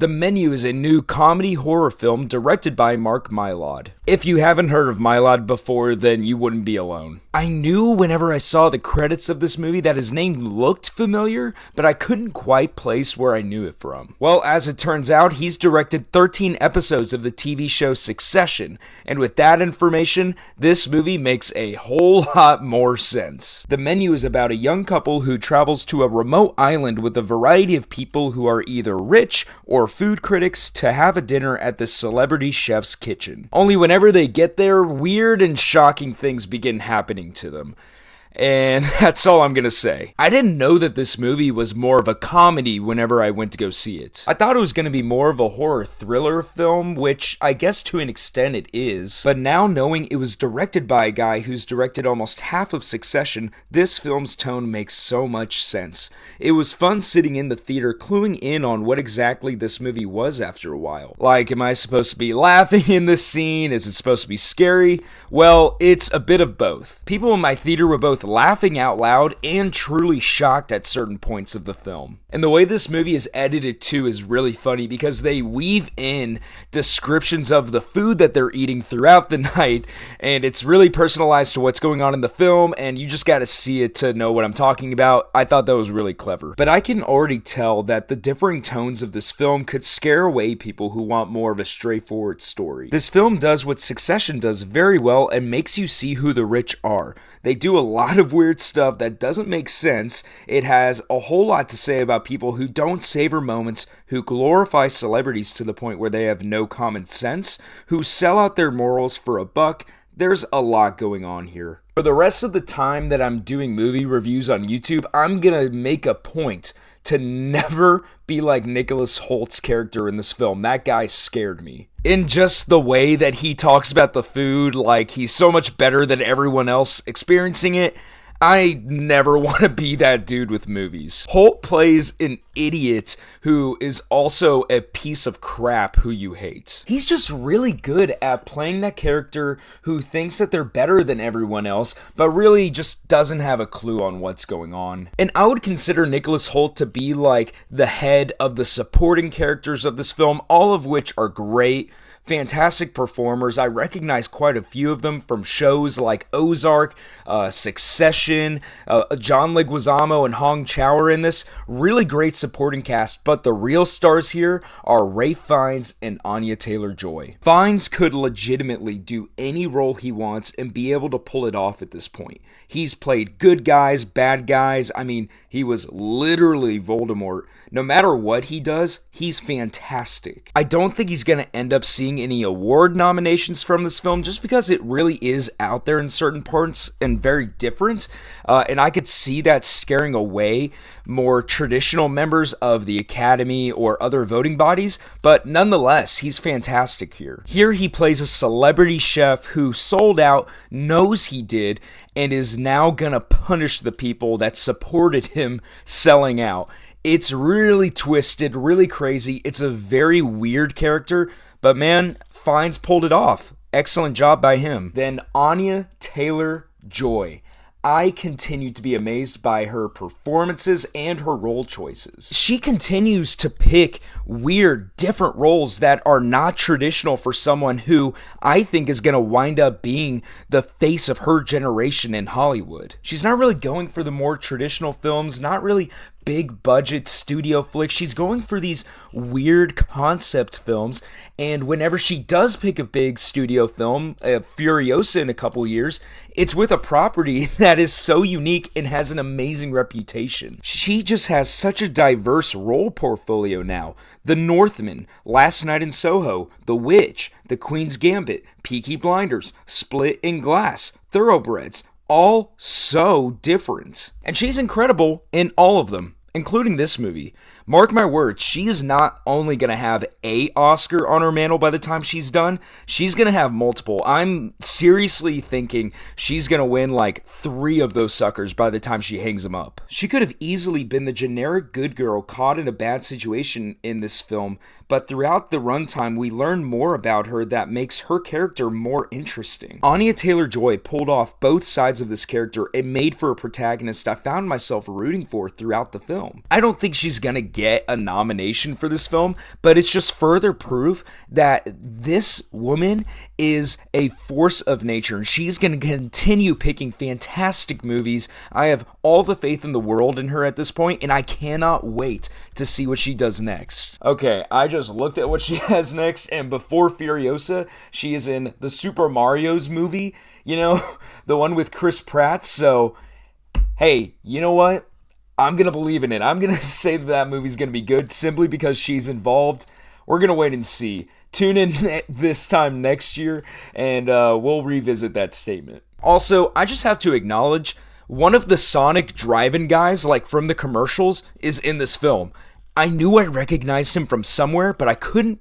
The Menu is a new comedy horror film directed by Mark Mylod. If you haven't heard of Mylod before, then you wouldn't be alone. I knew whenever I saw the credits of this movie that his name looked familiar, but I couldn't quite place where I knew it from. Well, as it turns out, he's directed 13 episodes of the TV show Succession, and with that information, this movie makes a whole lot more sense. The Menu is about a young couple who travels to a remote island with a variety of people who are either rich or food critics to have a dinner at the celebrity chef's kitchen. Only whenever they get there, weird and shocking things begin happening to them. And that's all I'm gonna say. I didn't know that this movie was more of a comedy whenever I went to go see it. I thought it was gonna be more of a horror thriller film, which I guess to an extent it is. But now knowing it was directed by a guy who's directed almost half of Succession, this film's tone makes so much sense. It was fun sitting in the theater cluing in on what exactly this movie was after a while. Like, am I supposed to be laughing in this scene? Is it supposed to be scary? Well, it's a bit of both. People in my theater were both laughing out loud and truly shocked at certain points of the film. And the way this movie is edited too is really funny because they weave in descriptions of the food that they're eating throughout the night, and it's really personalized to what's going on in the film, and you just gotta see it to know what I'm talking about. I thought that was really clever. But I can already tell that the differing tones of this film could scare away people who want more of a straightforward story. This film does what Succession does very well and makes you see who the rich are. They do a lot of weird stuff that doesn't make sense. It has a whole lot to say about people who don't savor moments, who glorify celebrities to the point where they have no common sense, who sell out their morals for a buck. There's a lot going on here. For the rest of the time that I'm doing movie reviews on YouTube, I'm gonna make a point to never be like Nicholas Hoult's character in this film. That guy scared me. In just the way that he talks about the food, like he's so much better than everyone else experiencing it. I never want to be that dude with movies. Hoult plays an idiot who is also a piece of crap who you hate. He's just really good at playing that character who thinks that they're better than everyone else, but really just doesn't have a clue on what's going on. And I would consider Nicholas Hoult to be like the head of the supporting characters of this film, all of which are great. Fantastic performers. I recognize quite a few of them from shows like Ozark, Succession, John Leguizamo and Hong Chow are in this. Really great supporting cast, but the real stars here are Ralph Fiennes and Anya Taylor-Joy. Fiennes could legitimately do any role he wants and be able to pull it off at this point. He's played good guys, bad guys. I mean, he was literally Voldemort. No matter what he does, he's fantastic. I don't think he's going to end up seeing any award nominations from this film just because it really is out there in certain parts and very different. And I could see that scaring away more traditional members of the Academy or other voting bodies, but nonetheless, he's fantastic here. Here he plays a celebrity chef who sold out, knows he did, and is now gonna punish the people that supported him selling out. It's really twisted, really crazy. It's a very weird character, but man, Fiennes pulled it off. Excellent job by him. Then Anya Taylor-Joy. I continue to be amazed by her performances and her role choices. She continues to pick weird, different roles that are not traditional for someone who I think is going to wind up being the face of her generation in Hollywood. She's not really going for the more traditional films, not really big budget studio flicks. She's going for these weird concept films, and whenever she does pick a big studio film, Furiosa in a couple years, it's with a property that is so unique and has an amazing reputation. She just has such a diverse role portfolio now. The Northman, Last Night in Soho, The Witch, The Queen's Gambit, Peaky Blinders, Split and Glass, Thoroughbreds, all so different. And she's incredible in all of them, including this movie. Mark my words, she is not only going to have a Oscar on her mantle by the time she's done, she's going to have multiple. I'm seriously thinking she's going to win like 3 of those suckers by the time she hangs them up. She could have easily been the generic good girl caught in a bad situation in this film, but throughout the runtime we learn more about her that makes her character more interesting. Anya Taylor-Joy pulled off both sides of this character and made for a protagonist I found myself rooting for throughout the film. film. I don't think she's gonna get a nomination for this film, but it's just further proof that this woman is a force of nature, and she's gonna continue picking fantastic movies. I have all the faith in the world in her at this point, and I cannot wait to see what she does next. Okay, I just looked at what she has next, and before Furiosa, she is in the Super Mario's movie, you know, the one with Chris Pratt. So, hey, you know what? I'm going to believe in it. I'm going to say that movie's going to be good simply because she's involved. We're going to wait and see. Tune in this time next year, and we'll revisit that statement. Also, I just have to acknowledge, one of the Sonic driving guys, like from the commercials, is in this film. I knew I recognized him from somewhere, but I couldn't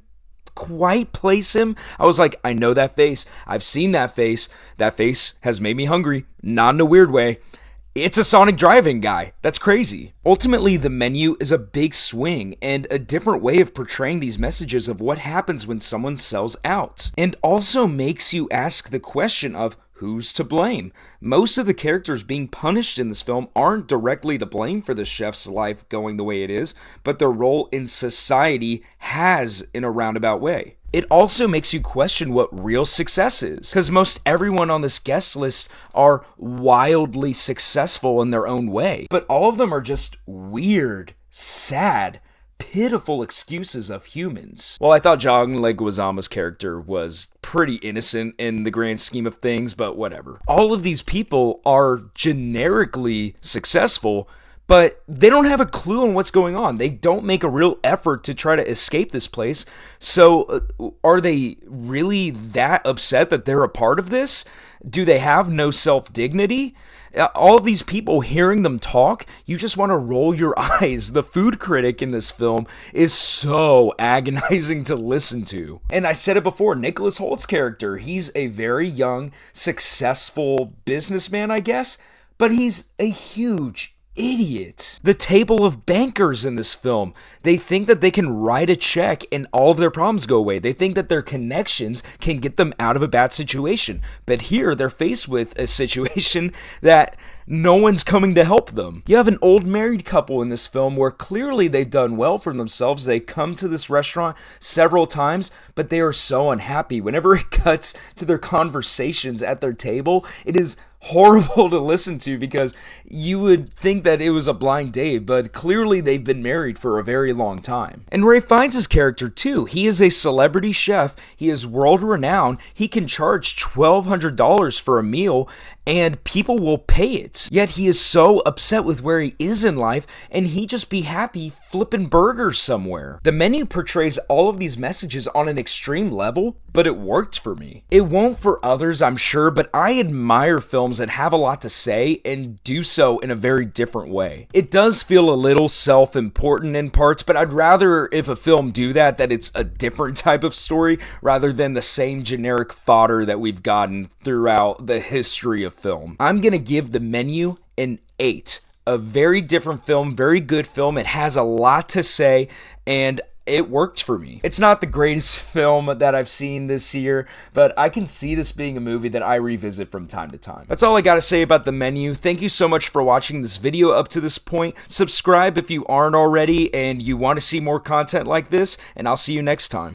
quite place him. I was like, I know that face. I've seen that face. That face has made me hungry. Not in a weird way. It's a Sonic driving guy. That's crazy. Ultimately, the menu is a big swing and a different way of portraying these messages of what happens when someone sells out. And also makes you ask the question of who's to blame? Most of the characters being punished in this film aren't directly to blame for the chef's life going the way it is, but their role in society has in a roundabout way. It also makes you question what real success is, because most everyone on this guest list are wildly successful in their own way, but all of them are just weird, sad, pitiful excuses of humans. Well, I thought John Leguizamo's character was pretty innocent in the grand scheme of things, but whatever. All of these people are generically successful, but they don't have a clue on what's going on. They don't make a real effort to try to escape this place. So are they really that upset that they're a part of this? Do they have no self-dignity? All of these people, hearing them talk, you just want to roll your eyes. The food critic in this film is so agonizing to listen to. And I said it before, Nicholas Holt's character, he's a very young, successful businessman, I guess, but he's a huge idiot. The table of bankers in this film, they think that they can write a check and all of their problems go away. They think that their connections can get them out of a bad situation. But here, they're faced with a situation that no one's coming to help them. You have an old married couple in this film where clearly they've done well for themselves. They come to this restaurant several times, but they are so unhappy. Whenever it cuts to their conversations at their table, it is horrible to listen to because you would think that it was a blind date, but clearly they've been married for a very long time. And Ralph Fiennes' character too. He is a celebrity chef. He is world renowned. He can charge $1,200 for a meal and people will pay it. Yet he is so upset with where he is in life and he just be happy flipping burgers somewhere. The menu portrays all of these messages on an extreme level, but it worked for me. It won't for others, I'm sure, but I admire films that have a lot to say and do so in a very different way. It does feel a little self-important in parts, but I'd rather, if a film do that, that it's a different type of story rather than the same generic fodder that we've gotten throughout the history of film. I'm gonna give The Menu an 8. A very different film, very good film. It has a lot to say, and it worked for me. It's not the greatest film that I've seen this year, but I can see this being a movie that I revisit from time to time. That's all I gotta say about The Menu. Thank you so much for watching this video up to this point. Subscribe if you aren't already and you want to see more content like this, and I'll see you next time.